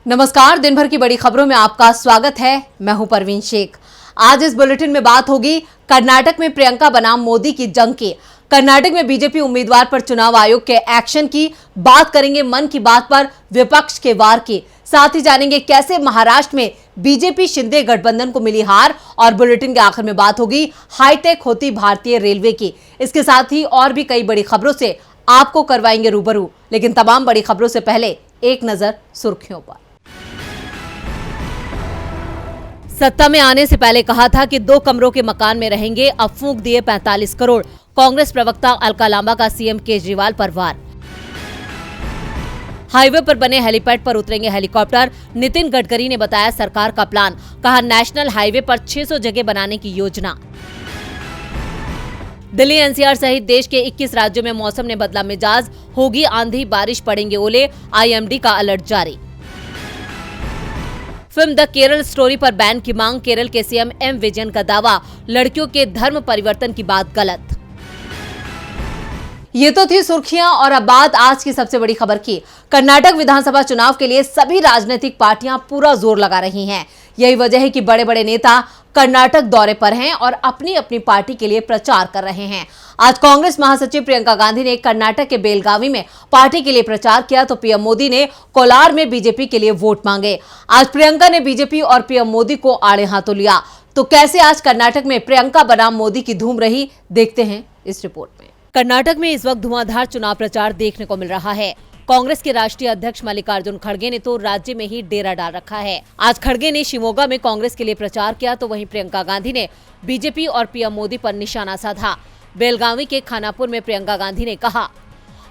नमस्कार, दिन भर की बड़ी खबरों में आपका स्वागत है। मैं हूं परवीन शेख। आज इस बुलेटिन में बात होगी कर्नाटक में प्रियंका बनाम मोदी की जंग की। कर्नाटक में बीजेपी उम्मीदवार पर चुनाव आयोग के एक्शन की बात करेंगे, मन की बात पर विपक्ष के वार की। साथ ही जानेंगे कैसे महाराष्ट्र में बीजेपी शिंदे गठबंधन को मिली हार। और बुलेटिन के आखिर में बात होगी हाईटेक होती भारतीय रेलवे की। इसके साथ ही और भी कई बड़ी खबरों से आपको करवाएंगे रूबरू। लेकिन तमाम बड़ी खबरों से पहले एक नजर सुर्खियों पर। सत्ता में आने से पहले कहा था कि 2 कमरों के मकान में रहेंगे, अब फूंक दिए 45 करोड़। कांग्रेस प्रवक्ता अलका लांबा का सीएम केजरीवाल पर वार। हाईवे पर बने हेलीपैड पर उतरेंगे हेलीकॉप्टर, नितिन गडकरी ने बताया सरकार का प्लान। कहा नेशनल हाईवे पर 600 जगह बनाने की योजना। दिल्ली एनसीआर सहित देश के 21 राज्यों में मौसम ने बदला मिजाज, होगी आंधी बारिश, पड़ेंगे ओले, आईएमडी का अलर्ट जारी। फिल्म द केरल स्टोरी पर बैन की मांग, केरल के सीएम एम विजयन का दावा, लड़कियों के धर्म परिवर्तन की बात गलत। ये तो थी सुर्खियां और अब बात आज की सबसे बड़ी खबर की। कर्नाटक विधानसभा चुनाव के लिए सभी राजनीतिक पार्टियां पूरा जोर लगा रही हैं। यही वजह है कि बड़े बड़े नेता कर्नाटक दौरे पर हैं और अपनी अपनी पार्टी के लिए प्रचार कर रहे हैं। आज कांग्रेस महासचिव प्रियंका गांधी ने कर्नाटक के बेलगावी में पार्टी के लिए प्रचार किया, तो पीएम मोदी ने कोलार में बीजेपी के लिए वोट मांगे। आज प्रियंका ने बीजेपी और पीएम मोदी को आड़े हाथों लिया। तो कैसे आज कर्नाटक में प्रियंका बनाम मोदी की धूम रही, देखते हैं इस रिपोर्ट में। कर्नाटक में इस वक्त धुआंधार चुनाव प्रचार देखने को मिल रहा है। कांग्रेस के राष्ट्रीय अध्यक्ष मल्लिकार्जुन खड़गे ने तो राज्य में ही डेरा डाल रखा है। आज खड़गे ने शिवमोगा में कांग्रेस के लिए प्रचार किया, तो वहीं प्रियंका गांधी ने बीजेपी और पीएम मोदी पर निशाना साधा। बेलगावी के खानापुर में प्रियंका गांधी ने कहा,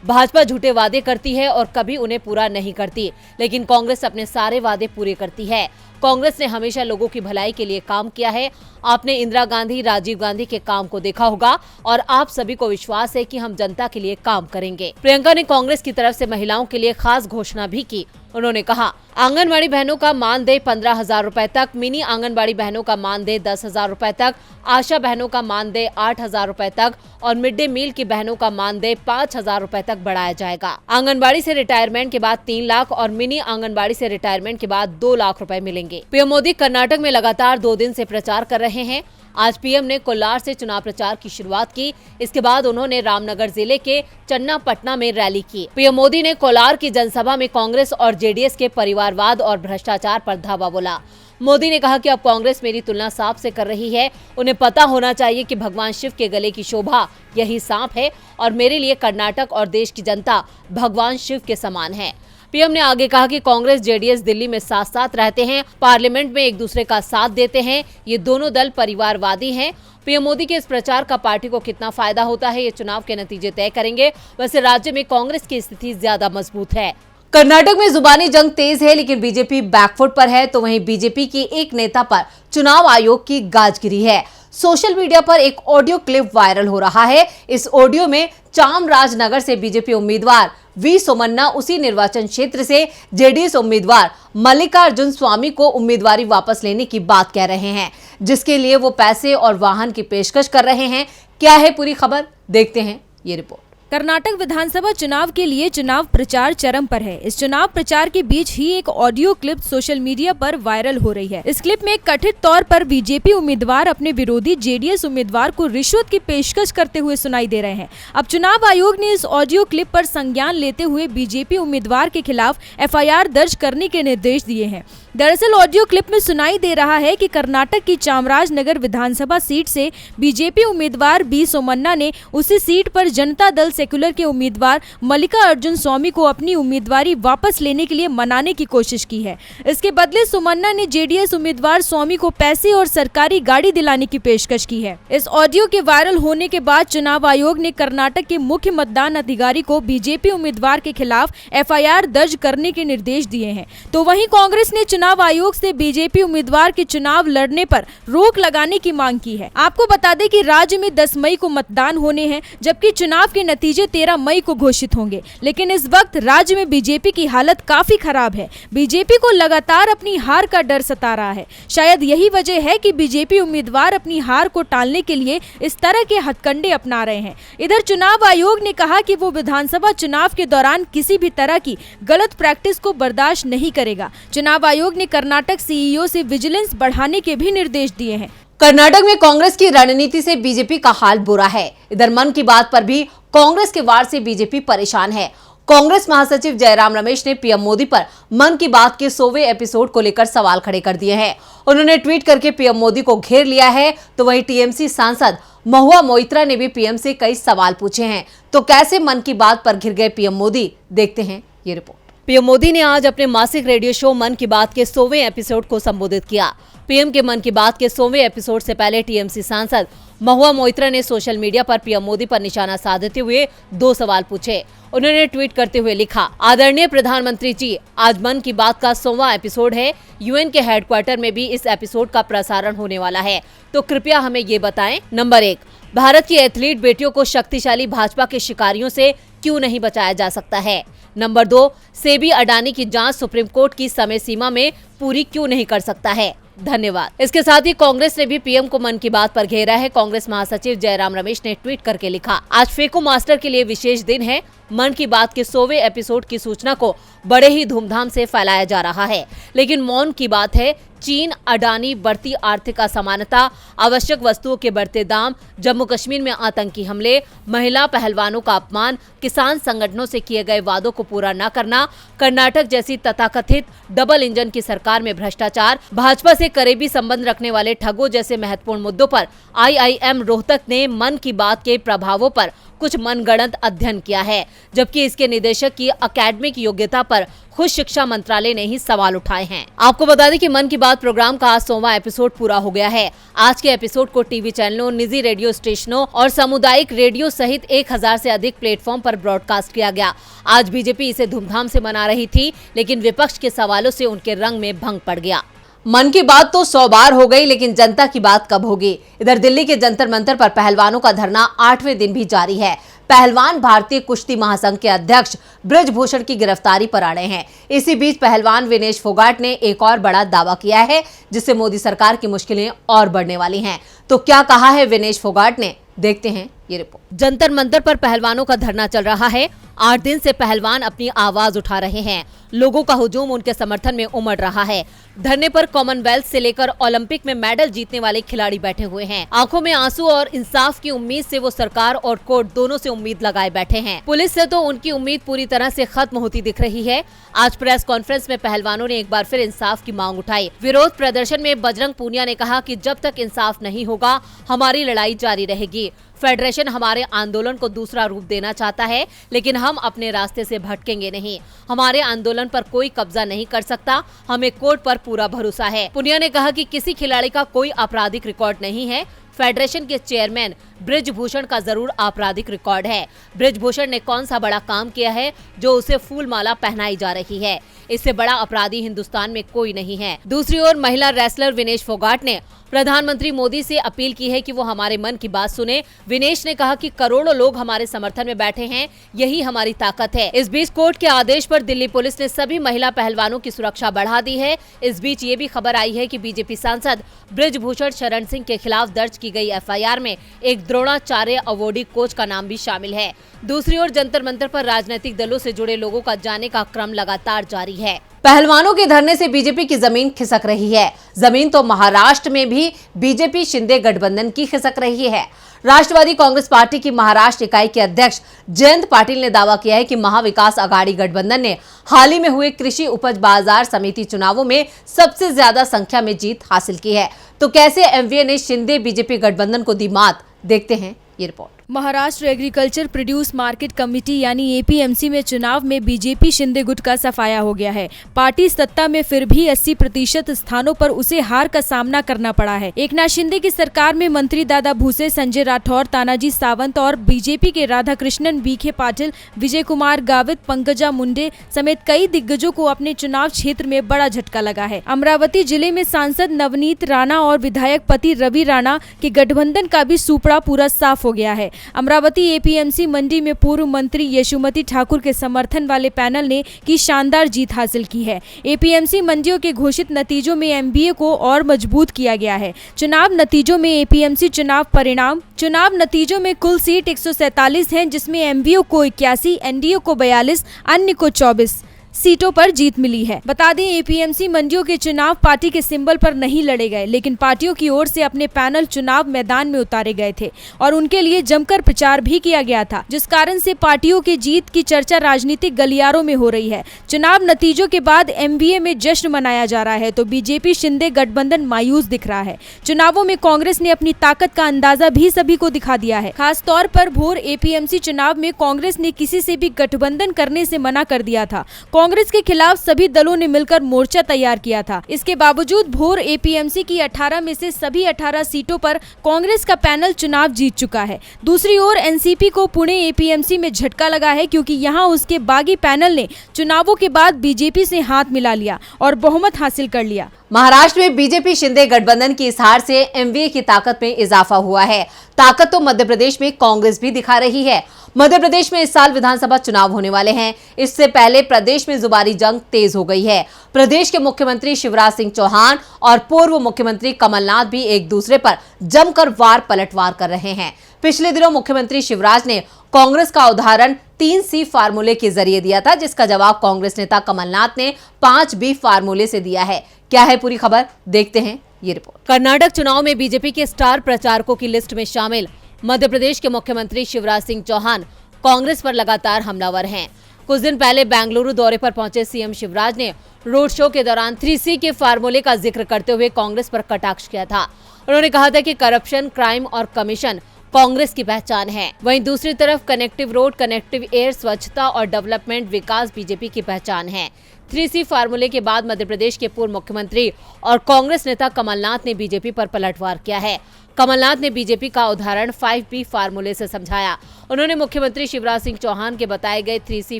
भाजपा झूठे वादे करती है और कभी उन्हें पूरा नहीं करती, लेकिन कांग्रेस अपने सारे वादे पूरे करती है। कांग्रेस ने हमेशा लोगों की भलाई के लिए काम किया है। आपने इंदिरा गांधी, राजीव गांधी के काम को देखा होगा और आप सभी को विश्वास है कि हम जनता के लिए काम करेंगे। प्रियंका ने कांग्रेस की तरफ से महिलाओं के लिए खास घोषणा भी की। उन्होंने कहा, आंगनबाड़ी बहनों का मानदेय 15,000 रुपए तक, मिनी आंगनबाड़ी बहनों का मानदेय 10,000 रुपए तक, आशा बहनों का मानदेय 8,000 रुपए तक और मिड डे मील की बहनों का मानदेय 5,000 रुपए तक बढ़ाया जाएगा। आंगनबाड़ी से रिटायरमेंट के बाद 3 लाख और मिनी आंगनबाड़ी से रिटायरमेंट के बाद 2 लाख रुपए मिलेंगे। पीएम मोदी कर्नाटक में लगातार 2 दिन से प्रचार कर रहे हैं। आज पीएम ने कोलार से चुनाव प्रचार की शुरुआत की। इसके बाद उन्होंने रामनगर जिले के चन्नापटना में रैली की। पीएम मोदी ने कोलार की जनसभा में कांग्रेस और जेडीएस के परिवारवाद और भ्रष्टाचार पर धावा बोला। मोदी ने कहा कि अब कांग्रेस मेरी तुलना सांप से कर रही है। उन्हें पता होना चाहिए कि भगवान शिव के गले की शोभा यही सांप है और मेरे लिए कर्नाटक और देश की जनता भगवान शिव के समान है। पीएम ने आगे कहा कि कांग्रेस जेडीएस दिल्ली में साथ साथ रहते हैं, पार्लियामेंट में एक दूसरे का साथ देते हैं। ये दोनों दल परिवारवादी हैं। पीएम मोदी के इस प्रचार का पार्टी को कितना फायदा होता है, ये चुनाव के नतीजे तय करेंगे। वैसे राज्य में कांग्रेस की स्थिति ज्यादा मजबूत है। कर्नाटक में जुबानी जंग तेज है, लेकिन बीजेपी बैकफुट पर है। तो वहीं बीजेपी के एक नेता पर चुनाव आयोग की गाज गिरी है। सोशल मीडिया पर एक ऑडियो क्लिप वायरल हो रहा है। इस ऑडियो में चामराजनगर से बीजेपी उम्मीदवार वी सोमन्ना उसी निर्वाचन क्षेत्र से जेडीएस उम्मीदवार मल्लिकार्जुन स्वामी को उम्मीदवारी वापस लेने की बात कह रहे हैं, जिसके लिए वो पैसे और वाहन की पेशकश कर रहे हैं। क्या है पूरी खबर, देखते हैं ये रिपोर्ट। कर्नाटक विधानसभा चुनाव के लिए चुनाव प्रचार चरम पर है। इस चुनाव प्रचार के बीच ही एक ऑडियो क्लिप सोशल मीडिया पर वायरल हो रही है। इस क्लिप में कथित तौर पर बीजेपी उम्मीदवार अपने विरोधी जेडीएस उम्मीदवार को रिश्वत की पेशकश करते हुए सुनाई दे रहे हैं। अब चुनाव आयोग ने इस ऑडियो क्लिप पर संज्ञान लेते हुए बीजेपी उम्मीदवार के खिलाफ एफआईआर दर्ज करने के निर्देश दिए हैं। दरअसल ऑडियो क्लिप में सुनाई दे रहा है कि कर्नाटक की चामराजनगर विधानसभा सीट से बीजेपी उम्मीदवार बी सोमन्ना ने उसी सीट पर जनता दल सेक्युलर के उम्मीदवार मल्लिकार्जुन स्वामी को अपनी उम्मीदवारी वापस लेने के लिए मनाने की कोशिश की है। इसके बदले सोमन्ना ने जेडीएस उम्मीदवार स्वामी को पैसे और सरकारी गाड़ी दिलाने की पेशकश की है। इस ऑडियो के वायरल होने के बाद चुनाव आयोग ने कर्नाटक के मुख्य मतदान अधिकारी को बीजेपी उम्मीदवार के खिलाफ एफआईआर दर्ज करने के निर्देश दिए हैं। तो वहीं कांग्रेस ने चुनाव आयोग से बीजेपी उम्मीदवार के चुनाव लड़ने पर रोक लगाने की मांग की है। आपको बता दें कि राज्य में 10 मई को मतदान होने हैं, जबकि चुनाव के नतीजे नतीजे 13 मई को घोषित होंगे। लेकिन इस वक्त राज्य में बीजेपी की हालत काफी खराब है। बीजेपी को लगातार अपनी हार का डर सता रहा है। शायद यही वजह है कि बीजेपी उम्मीदवार अपनी हार को टालने के लिए इस तरह के हथकंडे अपना रहे हैं। इधर चुनाव आयोग ने कहा कि वो विधानसभा चुनाव के दौरान किसी भी तरह की गलत प्रैक्टिस को बर्दाश्त नहीं करेगा। चुनाव आयोग ने कर्नाटक सीईओ से विजिलेंस बढ़ाने के भी निर्देश दिए हैं। कर्नाटक में कांग्रेस की रणनीति से बीजेपी का हाल बुरा है। इधर मन की बात पर भी कांग्रेस के वार से बीजेपी परेशान है। कांग्रेस महासचिव जयराम रमेश ने पीएम मोदी पर मन की बात के 100वें एपिसोड को लेकर सवाल खड़े कर दिए हैं। उन्होंने ट्वीट करके पीएम मोदी को घेर लिया है। तो वहीं टीएमसी सांसद महुआ मोइत्रा ने भी पीएम से कई सवाल पूछे हैं। तो कैसे मन की बात पर घिर गए पीएम मोदी, देखते हैं ये रिपोर्ट। पीएम मोदी ने आज अपने मासिक रेडियो शो मन की बात के 100वें एपिसोड को संबोधित किया। पीएम के मन की बात के 100वें एपिसोड से पहले टीएमसी सांसद महुआ मोइत्रा ने सोशल मीडिया पर पीएम मोदी पर निशाना साधते हुए 2 सवाल पूछे। उन्होंने ट्वीट करते हुए लिखा, आदरणीय प्रधानमंत्री जी, आज मन की बात का 100वां एपिसोड है। यूएन के हेडक्वार्टर में भी इस एपिसोड का प्रसारण होने वाला है, तो कृपया हमें ये बताएं। नंबर 1, भारत की एथलीट बेटियों को शक्तिशाली भाजपा के शिकारियों से क्यों नहीं बचाया जा सकता है। नंबर 2, सेबी अडानी की जांच सुप्रीम कोर्ट की समय सीमा में पूरी क्यों नहीं कर सकता है। धन्यवाद। इसके साथ ही कांग्रेस ने भी पीएम को मन की बात पर घेरा है। कांग्रेस महासचिव जयराम रमेश ने ट्वीट करके लिखा, आज फेको मास्टर के लिए विशेष दिन है। मन की बात के 100वें एपिसोड की सूचना को बड़े ही धूमधाम से फैलाया जा रहा है, लेकिन मौन की बात है। चीन, अडानी, बढ़ती आर्थिक असमानता, आवश्यक वस्तुओं के बढ़ते दाम, जम्मू कश्मीर में आतंकी हमले, महिला पहलवानों का अपमान, किसान संगठनों से किए गए वादों को पूरा न करना, कर्नाटक जैसी तथाकथित डबल इंजन की सरकार में भ्रष्टाचार, भाजपा से करीबी संबंध रखने वाले ठगों जैसे महत्वपूर्ण मुद्दों पर IIM रोहतक ने मन की बात के प्रभावों पर कुछ मनगढ़ंत अध्ययन किया है, जबकि इसके निदेशक की अकेडमिक योग्यता पर खुद शिक्षा मंत्रालय ने ही सवाल उठाए हैं। आपको बता दें कि मन की बात प्रोग्राम का आज 100वां एपिसोड पूरा हो गया है। आज के एपिसोड को टीवी चैनलों, निजी रेडियो स्टेशनों और सामुदायिक रेडियो सहित 1000 से अधिक प्लेटफॉर्म पर ब्रॉडकास्ट किया गया। आज बीजेपी इसे धूमधाम से मना रही थी, लेकिन विपक्ष के सवालों से उनके रंग में भंग पड़ गया। मन की बात तो 100 बार हो गई, लेकिन जनता की बात कब होगी। इधर दिल्ली के जंतर मंतर पर पहलवानों का धरना 8वें दिन भी जारी है। पहलवान भारतीय कुश्ती महासंघ के अध्यक्ष ब्रजभूषण की गिरफ्तारी पर अड़े हैं। इसी बीच पहलवान विनेश फोगाट ने एक और बड़ा दावा किया है, जिससे मोदी सरकार की मुश्किलें और बढ़ने वाली हैं। तो क्या कहा है विनेश फोगाट ने, देखते हैं ये रिपोर्ट। जंतर मंतर पर पहलवानों का धरना चल रहा है। 8 दिन से पहलवान अपनी आवाज उठा रहे हैं। लोगों का हुजूम उनके समर्थन में उमड़ रहा है। धरने पर कॉमनवेल्थ से लेकर ओलंपिक में मेडल जीतने वाले खिलाड़ी बैठे हुए हैं। आंखों में आंसू और इंसाफ की उम्मीद से वो सरकार और कोर्ट दोनों से उम्मीद लगाए बैठे हैं। पुलिस से तो उनकी उम्मीद पूरी तरह से खत्म होती दिख रही है। आज प्रेस कॉन्फ्रेंस में पहलवानों ने एक बार फिर इंसाफ की मांग उठाई। विरोध प्रदर्शन में बजरंग पूनिया ने कहा कि जब तक इंसाफ नहीं होगा, हमारी लड़ाई जारी रहेगी। फेडरेशन हमारे आंदोलन को दूसरा रूप देना चाहता है, लेकिन हम अपने रास्ते से भटकेंगे नहीं। हमारे आंदोलन पर कोई कब्जा नहीं कर सकता। हमें कोर्ट पर पूरा भरोसा है। पुनिया ने कहा कि किसी खिलाड़ी का कोई आपराधिक रिकॉर्ड नहीं है। फेडरेशन के चेयरमैन ब्रजभूषण का जरूर आपराधिक रिकॉर्ड है। ब्रजभूषण ने कौन सा बड़ा काम किया है जो उसे फूल माला पहनाई जा रही है? इससे बड़ा अपराधी हिंदुस्तान में कोई नहीं है। दूसरी ओर महिला रेसलर विनेश फोगाट ने प्रधानमंत्री मोदी से अपील की है कि वो हमारे मन की बात सुने। विनेश ने कहा कि करोड़ों लोग हमारे समर्थन में बैठे हैं, यही हमारी ताकत है। इस बीच कोर्ट के आदेश पर दिल्ली पुलिस ने सभी महिला पहलवानों की सुरक्षा बढ़ा दी है। इस बीच ये भी खबर आई है कि बीजेपी सांसद ब्रजभूषण शरण सिंह के खिलाफ दर्ज की गई FIR में एक द्रोणाचार्य अवॉर्डी कोच का नाम भी शामिल है। दूसरी ओर जंतर मंतर पर राजनीतिक दलों से जुड़े लोगों का जाने का क्रम लगातार जारी है। पहलवानों के धरने से बीजेपी की जमीन खिसक रही है। जमीन तो महाराष्ट्र में भी बीजेपी शिंदे गठबंधन की खिसक रही है। राष्ट्रवादी कांग्रेस पार्टी की महाराष्ट्र इकाई के अध्यक्ष जयंत पाटिल ने दावा किया है कि महाविकास आघाड़ी गठबंधन ने हाल ही में हुए कृषि उपज बाजार समिति चुनावों में सबसे ज्यादा संख्या में जीत हासिल की है। तो कैसे MVA ने शिंदे बीजेपी गठबंधन को दी मात, देखते हैं ये report. Maharashtra agriculture produce market committee यानी APMC में चुनाव में बीजेपी शिंदे गुट का सफाया हो गया है। पार्टी सत्ता में फिर भी 80% स्थानों पर उसे हार का सामना करना पड़ा है। एकनाथ शिंदे की सरकार में मंत्री दादा भूसे, संजय राठौर, तानाजी सावंत और बीजेपी के राधाकृष्णन, बीके पाटिल, विजय कुमार गावित, पंकजा मुंडे समेत कई दिग्गजों को अपने चुनाव क्षेत्र में बड़ा झटका लगा है। अमरावती जिले में सांसद नवनीत राणा और विधायक पति रवि राणा के गठबंधन का भी सुपड़ा पूरा साफ हो गया है। अमरावती एपीएमसी मंडी में पूर्व मंत्री यशोमती ठाकुर के समर्थन वाले पैनल ने की शानदार जीत हासिल की है। एपीएमसी मंडियों के घोषित नतीजों में एमबीए को और मजबूत किया गया है। चुनाव नतीजों में एपीएमसी चुनाव नतीजों में कुल सीट 147 हैं, जिसमें एमबीए को 81, एनडीए को 42, अन्य को 24 सीटों पर जीत मिली है। बता दें, एपीएमसी मंडियों के चुनाव पार्टी के सिंबल पर नहीं लड़े गए, लेकिन पार्टियों की ओर से अपने पैनल चुनाव मैदान में उतारे गए थे और उनके लिए जमकर प्रचार भी किया गया था, जिस कारण से पार्टियों की जीत की चर्चा राजनीतिक गलियारों में हो रही है। चुनाव नतीजों के बाद एमबीए में जश्न मनाया जा रहा है तो बीजेपी शिंदे गठबंधन मायूस दिख रहा है। चुनावों में कांग्रेस ने अपनी ताकत का अंदाजा भी सभी को दिखा दिया है। खास तौर पर भोर एपीएमसी चुनाव में कांग्रेस ने किसी से भी गठबंधन करने से मना कर दिया था। कांग्रेस के खिलाफ सभी दलों ने मिलकर मोर्चा तैयार किया था। इसके बावजूद भोर एपीएमसी की 18 में से सभी 18 सीटों पर कांग्रेस का पैनल चुनाव जीत चुका है। दूसरी ओर एनसीपी को पुणे एपीएमसी में झटका लगा है, क्योंकि यहां उसके बागी पैनल ने चुनावों के बाद बीजेपी से हाथ मिला लिया और बहुमत हासिल कर लिया। महाराष्ट्र में बीजेपी शिंदे गठबंधन की इस हार से एमवीए की ताकत में इजाफा हुआ है। ताकत तो मध्य प्रदेश में कांग्रेस भी दिखा रही है। मध्य प्रदेश में इस साल विधानसभा चुनाव होने वाले हैं। इससे पहले प्रदेश में जुबानी जंग तेज हो गई है। प्रदेश के मुख्यमंत्री शिवराज सिंह चौहान और पूर्व मुख्यमंत्री कमलनाथ भी एक दूसरे पर जमकर वार पलटवार कर रहे हैं। पिछले दिनों मुख्यमंत्री शिवराज ने कांग्रेस का उदाहरण 3C फार्मूले के जरिए दिया था, जिसका जवाब कांग्रेस नेता कमलनाथ ने 5B फार्मूले से दिया है। क्या है पूरी खबर, देखते हैं ये रिपोर्ट। कर्नाटक चुनाव में बीजेपी के स्टार प्रचारकों की लिस्ट में शामिल मध्य प्रदेश के मुख्यमंत्री शिवराज सिंह चौहान कांग्रेस पर लगातार हमलावर हैं। कुछ दिन पहले बेंगलुरु दौरे पर पहुंचे सीएम शिवराज ने रोड शो के दौरान 3C के फार्मूले का जिक्र करते हुए कांग्रेस पर कटाक्ष किया था। उन्होंने कहा था कि करप्शन, क्राइम और कमीशन कांग्रेस की पहचान है। वहीं दूसरी तरफ कनेक्टिव रोड, कनेक्टिव एयर, स्वच्छता और डेवलपमेंट विकास बीजेपी की पहचान है। 3C फार्मूले के बाद मध्य प्रदेश के पूर्व मुख्यमंत्री और कांग्रेस नेता कमलनाथ ने बीजेपी पर पलटवार किया है। कमलनाथ ने बीजेपी का उदाहरण 5B फार्मूले से समझाया। उन्होंने मुख्यमंत्री शिवराज सिंह चौहान के बताए गए 3C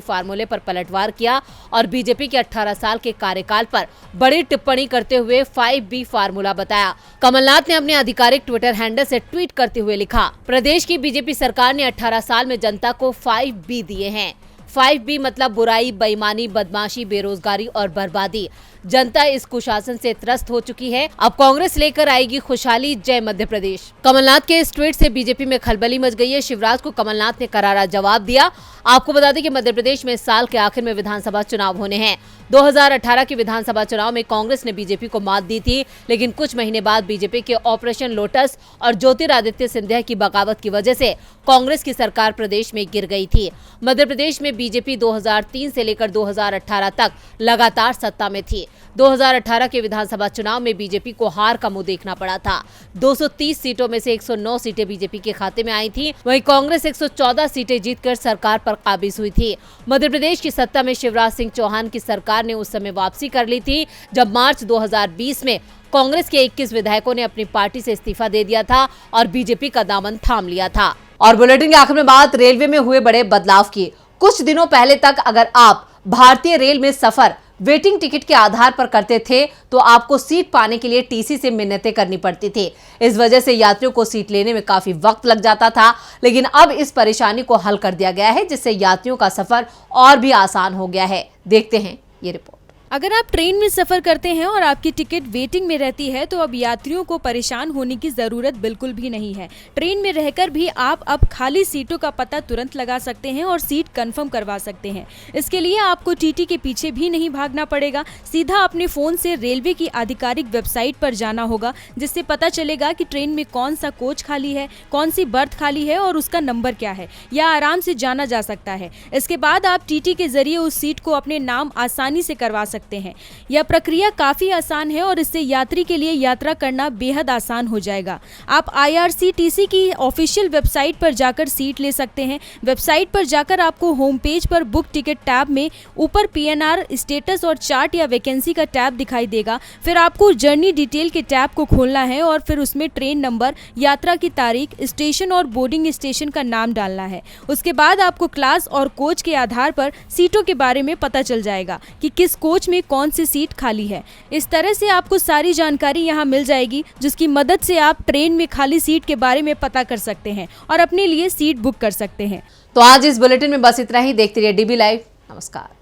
फार्मूले पर पलटवार किया और बीजेपी के 18 साल के कार्यकाल पर बड़ी टिप्पणी करते हुए 5B फार्मूला बताया। कमलनाथ ने अपने आधिकारिक ट्विटर हैंडल से ट्वीट करते हुए लिखा, प्रदेश की बीजेपी सरकार ने 18 साल में जनता को 5B दिए हैं। 5B मतलब बुराई, बेईमानी, बदमाशी, बेरोजगारी और बर्बादी। जनता इस कुशासन से त्रस्त हो चुकी है। अब कांग्रेस लेकर आएगी खुशहाली। जय मध्य प्रदेश। कमलनाथ के इस ट्वीट से बीजेपी में खलबली मच गई है। शिवराज को कमलनाथ ने करारा जवाब दिया। आपको बता दें कि मध्य प्रदेश में इस साल के आखिर में विधानसभा चुनाव होने हैं। 2018 के विधानसभा चुनाव में कांग्रेस ने बीजेपी को मात दी थी, लेकिन कुछ महीने बाद बीजेपी के ऑपरेशन लोटस और ज्योतिरादित्य सिंधिया की बगावत की वजह से कांग्रेस की सरकार प्रदेश में गिर गई थी। मध्य प्रदेश में बीजेपी 2003 से लेकर 2018 तक लगातार सत्ता में थी। 2018 के विधानसभा चुनाव में बीजेपी को हार का मुंह देखना पड़ा था। 230 सीटों में से 109 सीटें बीजेपी के खाते में आई थी। वहीं कांग्रेस 114 सीटें जीतकर सरकार पर काबिज हुई थी। मध्य प्रदेश की सत्ता में शिवराज सिंह चौहान की सरकार ने उस समय वापसी कर ली थी, जब मार्च 2020 में कांग्रेस के 21 विधायकों ने अपनी पार्टी से इस्तीफा दे दिया था और बीजेपी का दामन थाम लिया था। और बुलेटिन के आखिर में बात रेलवे में हुए बड़े बदलाव की। कुछ दिनों पहले तक अगर आप भारतीय रेल में सफर वेटिंग टिकट के आधार पर करते थे तो आपको सीट पाने के लिए टीसी से मिन्नतें करनी पड़ती थी। इस वजह से यात्रियों को सीट लेने में काफी वक्त लग जाता था, लेकिन अब इस परेशानी को हल कर दिया गया है, जिससे यात्रियों का सफर और भी आसान हो गया है। देखते हैं ये रिपोर्ट। अगर आप ट्रेन में सफर करते हैं और आपकी टिकट वेटिंग में रहती है तो अब यात्रियों को परेशान होने की जरूरत बिल्कुल भी नहीं है। ट्रेन में रहकर भी आप अब खाली सीटों का पता तुरंत लगा सकते हैं और सीट कंफर्म करवा सकते हैं। इसके लिए आपको टीटी के पीछे भी नहीं भागना पड़ेगा। सीधा अपने फोन से रेलवे की आधिकारिक वेबसाइट पर जाना होगा, जिससे पता चलेगा कि ट्रेन में कौन सा कोच खाली है, कौन सी बर्थ खाली है और उसका नंबर क्या है। यह आराम से जाना जा सकता है। इसके बाद आप टीटी के जरिए उस सीट को अपने नाम आसानी से करवा सकते सकते हैं। यह प्रक्रिया काफ़ी आसान है और इससे यात्री के लिए यात्रा करना बेहद आसान हो जाएगा। आप IRCTC की ऑफिशियल वेबसाइट पर जाकर सीट ले सकते हैं। वेबसाइट पर जाकर आपको होम पेज पर बुक टिकट टैब में ऊपर PNR स्टेटस और चार्ट या वैकेंसी का टैब दिखाई देगा। फिर आपको जर्नी डिटेल के टैब को खोलना है और फिर उसमें ट्रेन नंबर, यात्रा की तारीख, स्टेशन और बोर्डिंग स्टेशन का नाम डालना है। उसके बाद आपको क्लास और कोच के आधार पर सीटों के बारे में पता चल जाएगा कि किस कोच में कौन सी सीट खाली है। इस तरह से आपको सारी जानकारी यहाँ मिल जाएगी, जिसकी मदद से आप ट्रेन में खाली सीट के बारे में पता कर सकते हैं और अपने लिए सीट बुक कर सकते हैं। तो आज इस बुलेटिन में बस इतना ही। देखते रहिए DB लाइव। नमस्कार।